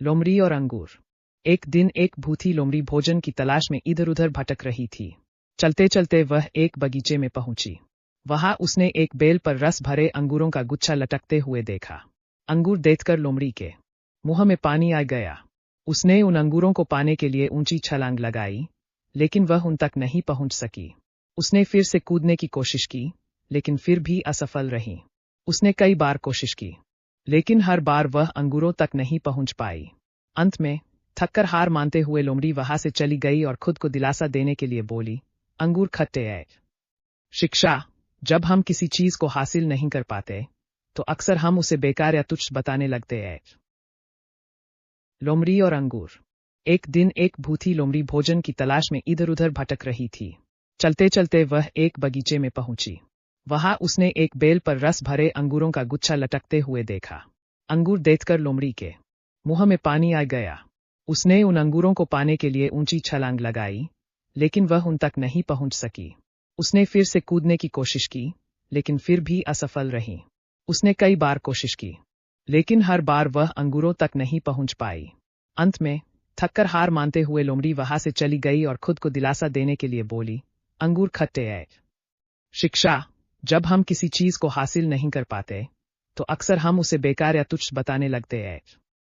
लोमड़ी और अंगूर। एक दिन एक भूथी लोमड़ी भोजन की तलाश में इधर उधर भटक रही थी। चलते चलते वह एक बगीचे में पहुंची। वहां उसने एक बेल पर रस भरे अंगूरों का गुच्छा लटकते हुए देखा। अंगूर देखकर लोमड़ी के मुंह में पानी आ गया। उसने उन अंगूरों को पाने के लिए ऊंची छलांग लगाई, लेकिन वह उन तक नहीं पहुंच सकी। उसने फिर से कूदने की कोशिश की, लेकिन फिर भी असफल रही। उसने कई बार कोशिश की, लेकिन हर बार वह अंगूरों तक नहीं पहुंच पाई। अंत में थककर हार मानते हुए लोमड़ी वहां से चली गई और खुद को दिलासा देने के लिए बोली, अंगूर खट्टे हैं। शिक्षा: जब हम किसी चीज को हासिल नहीं कर पाते, तो अक्सर हम उसे बेकार या तुच्छ बताने लगते हैं। लोमड़ी और अंगूर। एक दिन एक भूथी लोमड़ी भोजन की तलाश में इधर उधर भटक रही थी। चलते चलते वह एक बगीचे में पहुंची। वहां उसने एक बेल पर रस भरे अंगूरों का गुच्छा लटकते हुए देखा। अंगूर देखकर लोमड़ी के मुंह में पानी आ गया। उसने उन अंगूरों को पाने के लिए ऊंची छलांग लगाई, लेकिन वह उन तक नहीं पहुंच सकी। उसने फिर से कूदने की कोशिश की, लेकिन फिर भी असफल रही। उसने कई बार कोशिश की, लेकिन हर बार वह अंगूरों तक नहीं पहुंच पाई। अंत में थककर हार मानते हुए लोमड़ी वहां से चली गई और खुद को दिलासा देने के लिए बोली, अंगूर खट्टे हैं। शिक्षा: जब हम किसी चीज को हासिल नहीं कर पाते, तो अक्सर हम उसे बेकार या तुच्छ बताने लगते हैं।